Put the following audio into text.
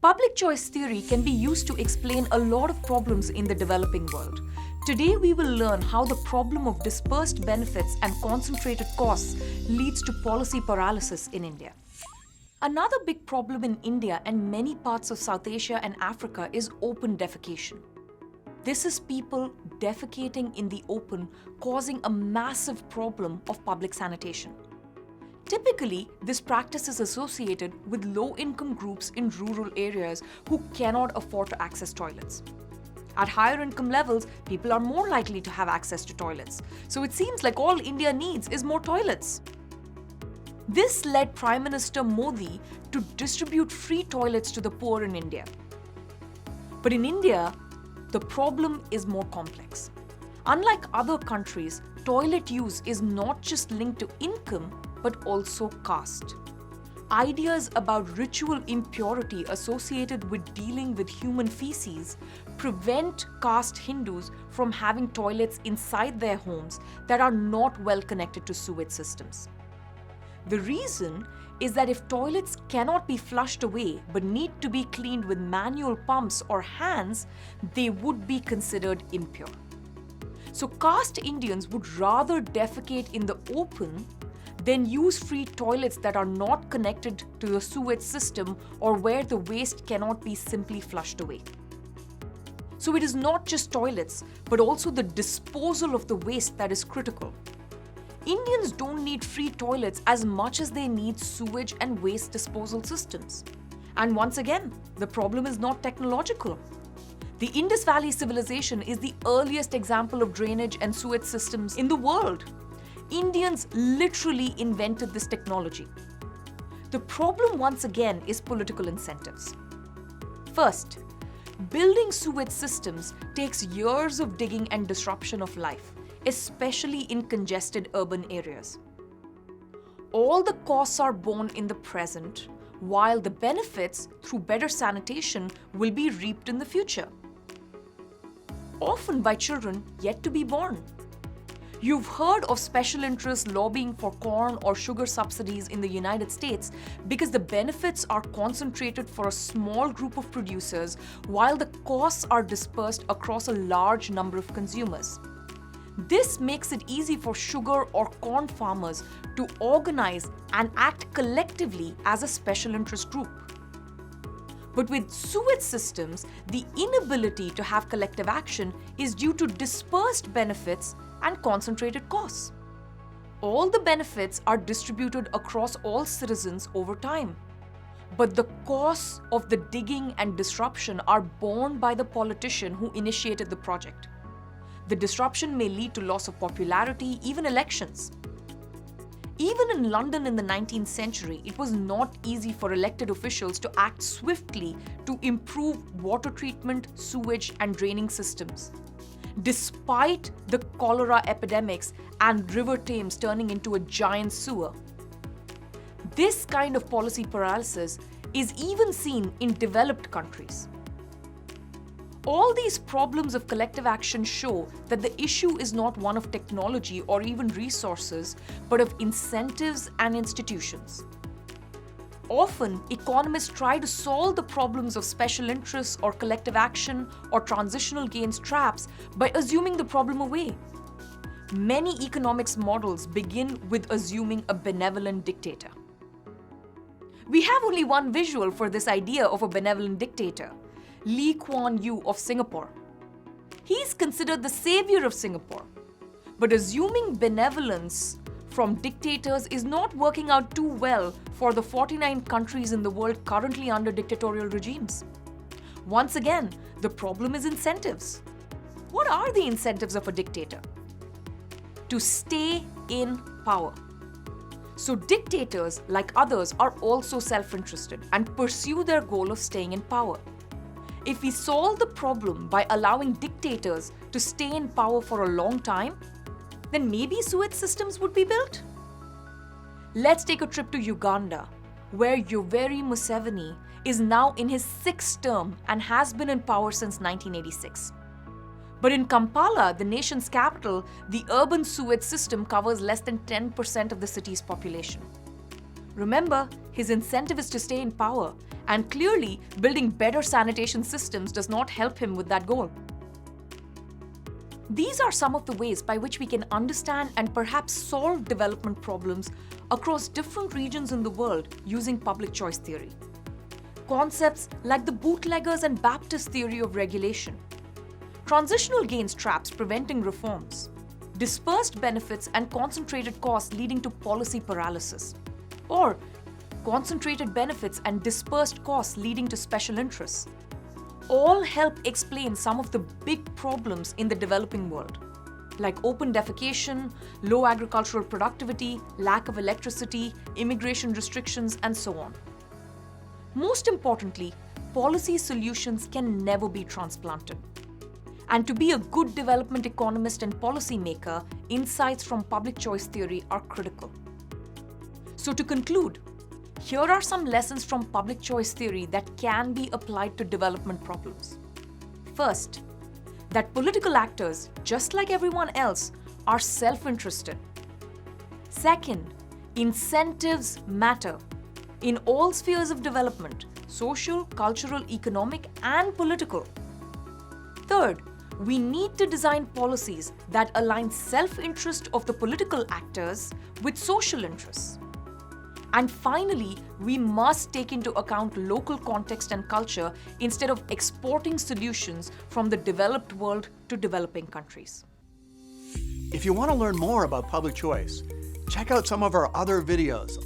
Public choice theory can be used to explain a lot of problems in the developing world. Today we will learn how the problem of dispersed benefits and concentrated costs leads to policy paralysis in India. Another big problem in India and many parts of South Asia and Africa is open defecation. This is people defecating in the open, causing a massive problem of public sanitation. Typically, this practice is associated with low-income groups in rural areas who cannot afford to access toilets. At higher income levels, people are more likely to have access to toilets. So it seems like all India needs is more toilets. This led Prime Minister Modi to distribute free toilets to the poor in India. But in India, the problem is more complex. Unlike other countries, toilet use is not just linked to income, but also caste. Ideas about ritual impurity associated with dealing with human feces prevent caste Hindus from having toilets inside their homes that are not well connected to sewage systems. The reason is that if toilets cannot be flushed away but need to be cleaned with manual pumps or hands, they would be considered impure. So caste Indians would rather defecate in the open than use free toilets that are not connected to the sewage system or where the waste cannot be simply flushed away. So it is not just toilets, but also the disposal of the waste that is critical. Indians don't need free toilets as much as they need sewage and waste disposal systems. And once again, the problem is not technological. The Indus Valley civilization is the earliest example of drainage and sewage systems in the world. Indians literally invented this technology. The problem once again is political incentives. First, building sewage systems takes years of digging and disruption of life, especially in congested urban areas. All the costs are borne in the present, while the benefits through better sanitation will be reaped in the future, often by children yet to be born. You've heard of special interests lobbying for corn or sugar subsidies in the United States because the benefits are concentrated for a small group of producers while the costs are dispersed across a large number of consumers. This makes it easy for sugar or corn farmers to organize and act collectively as a special interest group. But with sewage systems, the inability to have collective action is due to dispersed benefits and concentrated costs. All the benefits are distributed across all citizens over time. But the costs of the digging and disruption are borne by the politician who initiated the project. The disruption may lead to loss of popularity, even elections. Even in London in the 19th century, it was not easy for elected officials to act swiftly to improve water treatment, sewage, and draining systems, despite the cholera epidemics and River Thames turning into a giant sewer. This kind of policy paralysis is even seen in developed countries. All these problems of collective action show that the issue is not one of technology or even resources, but of incentives and institutions. Often, economists try to solve the problems of special interests or collective action or transitional gains traps by assuming the problem away. Many economics models begin with assuming a benevolent dictator. We have only one visual for this idea of a benevolent dictator: Lee Kuan Yew of Singapore. He's considered the savior of Singapore. But assuming benevolence from dictators is not working out too well for the 49 countries in the world currently under dictatorial regimes. Once again, the problem is incentives. What are the incentives of a dictator? To stay in power. So dictators, like others, are also self-interested and pursue their goal of staying in power. If we solve the problem by allowing dictators to stay in power for a long time, then maybe sewage systems would be built. Let's take a trip to Uganda, where Yoweri Museveni is now in his 6th term and has been in power since 1986. But in Kampala, the nation's capital, the urban sewage system covers less than 10% of the city's population. Remember, his incentive is to stay in power, And clearly, building better sanitation systems does not help him with that goal. These are some of the ways by which we can understand and perhaps solve development problems across different regions in the world using public choice theory. Concepts like the bootleggers and Baptist theory of regulation, transitional gains traps preventing reforms, dispersed benefits and concentrated costs leading to policy paralysis, or concentrated benefits and dispersed costs leading to special interests, all help explain some of the big problems in the developing world, like open defecation, low agricultural productivity, lack of electricity, immigration restrictions, and so on. Most importantly, policy solutions can never be transplanted. And to be a good development economist and policymaker, insights from public choice theory are critical. So to conclude, here are some lessons from public choice theory that can be applied to development problems. First, that political actors, just like everyone else, are self-interested. Second, incentives matter in all spheres of development: social, cultural, economic, and political. Third, we need to design policies that align self-interest of the political actors with social interests. And finally, we must take into account local context and culture instead of exporting solutions from the developed world to developing countries. If you want to learn more about public choice, check out some of our other videos